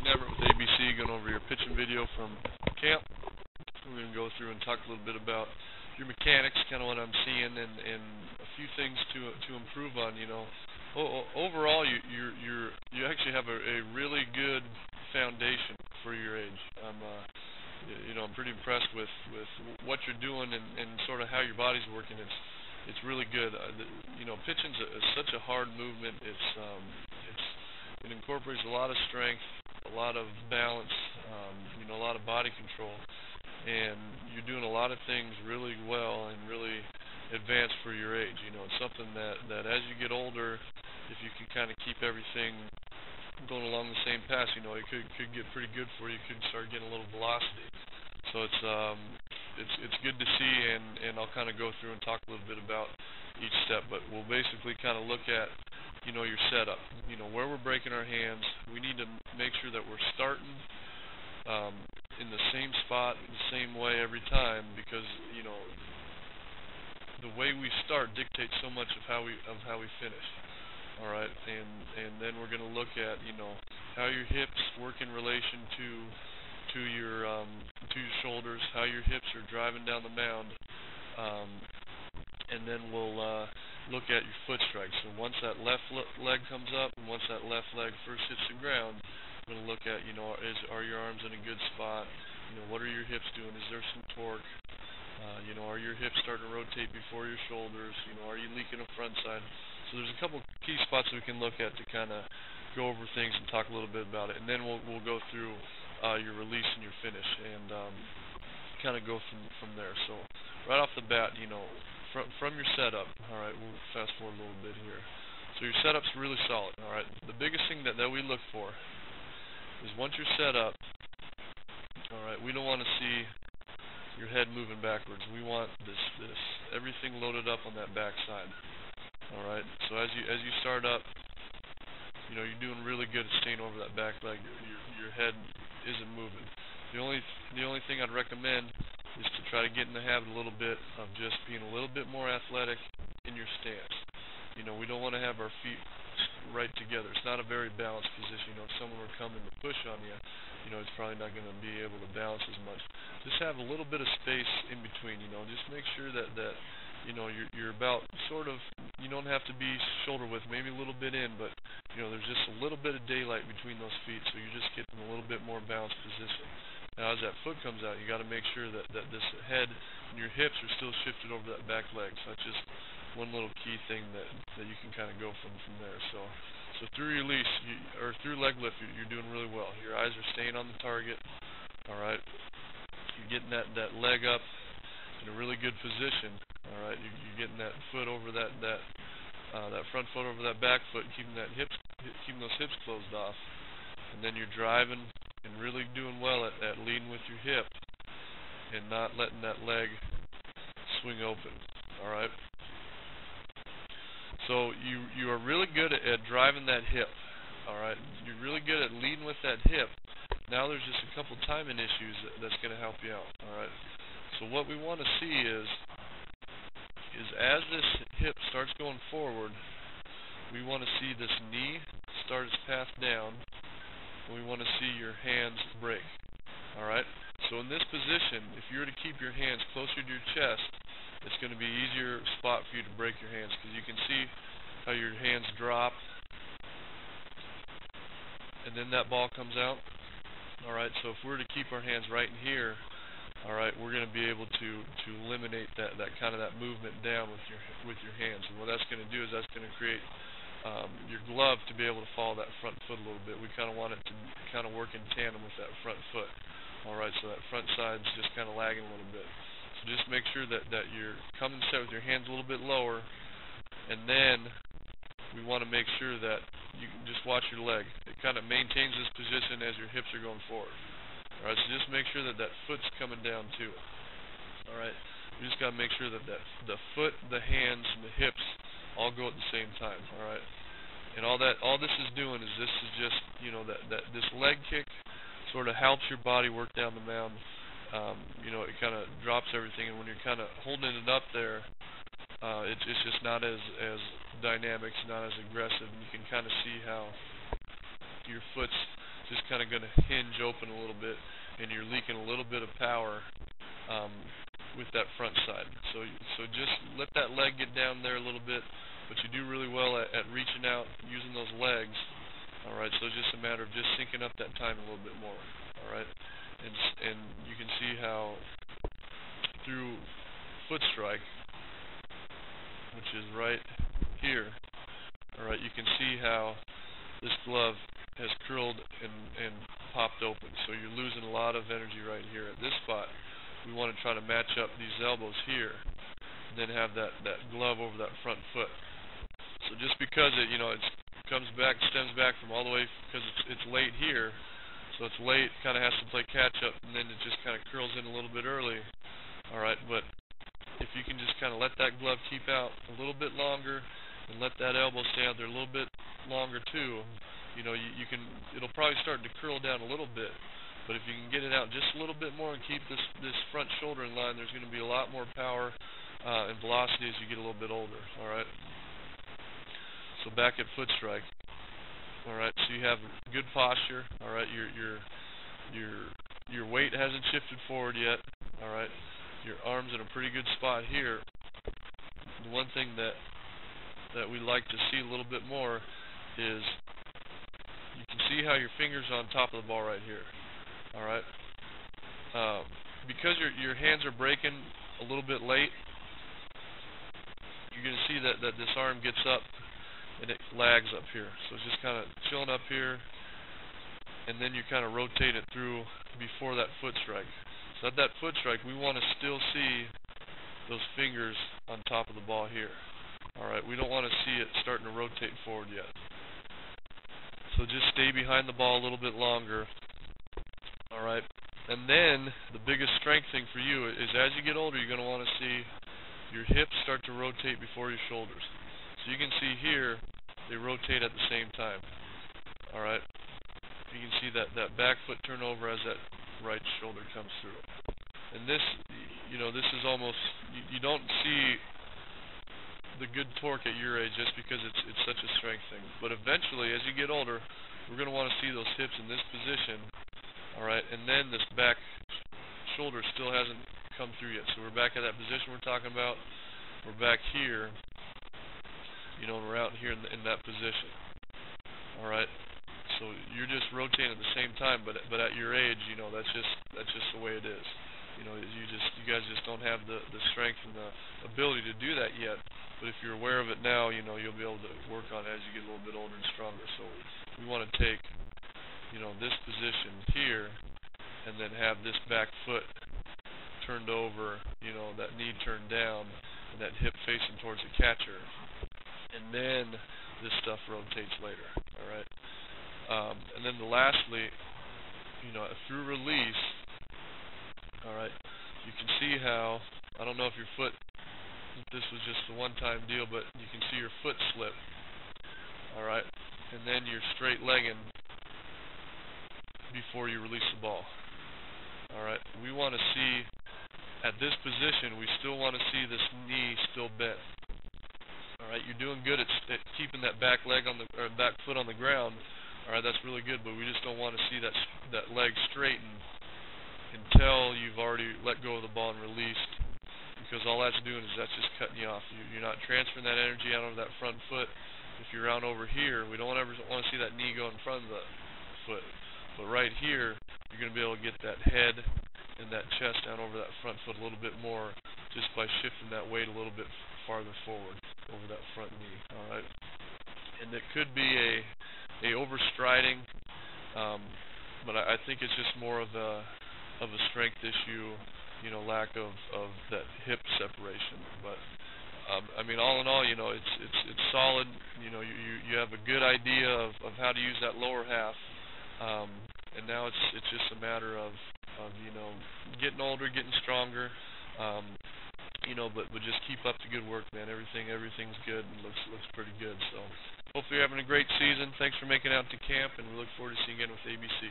Never with ABC, going over your pitching video from camp. We're going to go through and talk a little bit about your mechanics, kind of what I'm seeing, and a few things to improve on. You know, overall, you actually have a really good foundation for your age. I'm pretty impressed with what you're doing and sort of how your body's working. It's really good. Pitching's such a hard movement. It incorporates a lot of strength, a lot of balance, a lot of body control, and you're doing a lot of things really well and really advanced for your age. It's something that as you get older, if you can kind of keep everything going along the same path, it could get pretty good for you. You could start getting a little velocity. So it's good to see, and I'll kind of go through and talk a little bit about each step, but we'll basically kind of look at your setup, where we're breaking our hands. We need to make sure that we're starting in the same spot, the same way every time, because the way we start dictates so much of how we finish. All right, and then we're going to look at how your hips work in relation to your shoulders, how your hips are driving down the mound, and then we'll look at your foot strike. So once that left leg comes up, and once that left leg first hits the ground, we're going to look at are your arms in a good spot? What are your hips doing? Is there some torque? Are your hips starting to rotate before your shoulders? Are you leaking a front side? So there's a couple key spots that we can look at to kind of go over things and talk a little bit about it, and then we'll go through your release and your finish, and kind of go from there. So right off the bat, from your setup, all right, we'll fast forward a little bit here. So your setup's really solid, all right. The biggest thing that we look for is once you're set up, all right, we don't want to see your head moving backwards. We want this everything loaded up on that back side. All right. So as you start up, you're doing really good at staying over that back leg. Your head isn't moving. The only thing I'd recommend is to try to get in the habit a little bit of just being a little bit more athletic in your stance. We don't want to have our feet right together. It's not a very balanced position. If someone were coming to push on you, it's probably not going to be able to balance as much. Just have a little bit of space in between. Just make sure that you're about sort of, you don't have to be shoulder width, maybe a little bit in, but there's just a little bit of daylight between those feet, so you're just getting a little bit more balanced position. Now as that foot comes out, you got to make sure that this head and your hips are still shifted over that back leg. So that's just one little key thing that you can kind of go from there. So through release, or through leg lift, you're doing really well. Your eyes are staying on the target. All right, you're getting that leg up in a really good position. All right, you're getting that foot over that front foot over that back foot, keeping those hips closed off, and then you're driving and really doing well at leading with your hip and not letting that leg swing open. All right. So you are really good at driving that hip. All right. You're really good at leading with that hip. Now there's just a couple timing issues that's going to help you out. All right. So what we want to see is as this hip starts going forward, we want to see this knee start its path down, and we want to see your hands break. All right. So in this position, if you were to keep your hands closer to your chest, it's going to be an easier spot for you to break your hands, because you can see how your hands drop, and then that ball comes out. All right. So if we were to keep our hands right in here, all right, we're going to be able to eliminate that kind of that movement down with your hands. And what that's going to do is that's going to create your glove to be able to follow that front foot a little bit. We kind of want it to kind of work in tandem with that front foot. All right, so that front side's just kind of lagging a little bit. So just make sure that you're coming set with your hands a little bit lower, and then we want to make sure that you can just watch your leg. It kind of maintains this position as your hips are going forward. All right, so just make sure that foot's coming down too. All right, we just got to make sure that the foot, the hands, and the hips all go at the same time. All right, and all this is doing is just this leg kick sort of helps your body work down the mound. It kind of drops everything, and when you're kind of holding it up there, it's just not as dynamic, it's not as aggressive, and you can kind of see how your foot's just kind of going to hinge open a little bit, and you're leaking a little bit of power with that front side. So just let that leg get down there a little bit, but you do really well at reaching out, using those legs. All right, so it's just a matter of just syncing up that time a little bit more. All right, and you can see how through foot strike, which is right here, all right, you can see how this glove has curled and popped open. So you're losing a lot of energy right here at this spot. We want to try to match up these elbows here, and then have that glove over that front foot. So just because it stems back from all the way, because it's late here, so it's late, kind of has to play catch up, and then it just kind of curls in a little bit early. All right, but if you can just kind of let that glove keep out a little bit longer, and let that elbow stay out there a little bit longer too, it'll probably start to curl down a little bit. But if you can get it out just a little bit more and keep this front shoulder in line, there's going to be a lot more power and velocity as you get a little bit older. All right. So back at foot strike. All right. So you have good posture. All right. Your weight hasn't shifted forward yet. All right. Your arms in a pretty good spot here. The one thing that we like to see a little bit more is you can see how your fingers are on top of the ball right here. All right. Because your hands are breaking a little bit late, you're going to see that this arm gets up and it lags up here. So it's just kind of chilling up here, and then you kind of rotate it through before that foot strike. So at that foot strike, we want to still see those fingers on top of the ball here. All right, we don't want to see it starting to rotate forward yet. So just stay behind the ball a little bit longer. All right, and then the biggest strength thing for you is as you get older, you're going to want to see your hips start to rotate before your shoulders. So you can see here, they rotate at the same time. All right, you can see that back foot turnover as that right shoulder comes through. And this is almost, you don't see the good torque at your age just because it's such a strength thing. But eventually, as you get older, we're going to want to see those hips in this position. All right, and then this back shoulder still hasn't come through yet. So we're back at that position we're talking about. We're back here, and we're out here in that position. All right, so you're just rotating at the same time, but at your age, that's just the way it is. You guys just don't have the strength and the ability to do that yet. But if you're aware of it now, you'll be able to work on it as you get a little bit older and stronger. So we want to take, this position here, and then have this back foot turned over, that knee turned down, and that hip facing towards the catcher. And then this stuff rotates later. All right. And then lastly, through release, all right, you can see how, I don't know if your foot, if this was just a one-time deal, but you can see your foot slip. All right. And then you're straight legging before you release the ball. All right. We want to see, at this position, we still want to see this knee still bent. All right, you're doing good at keeping that back foot on the ground. All right, that's really good, but we just don't want to see that leg straighten until you've already let go of the ball and released, because all that's doing is that's just cutting you off. You're not transferring that energy out of that front foot. If you're around over here, we don't ever want to see that knee go in front of the foot. But right here, you're going to be able to get that head and that chest down over that front foot a little bit more just by shifting that weight a little bit farther forward over that front knee. All right, and it could be a overstriding, but I think it's just more of a strength issue, lack of that hip separation. But all in all, it's solid. You have a good idea of how to use that lower half, and now it's just a matter of getting older, getting stronger. But just keep up the good work, man. Everything's good and looks pretty good. So hopefully you're having a great season. Thanks for making it out to camp, and we look forward to seeing you again with ABC.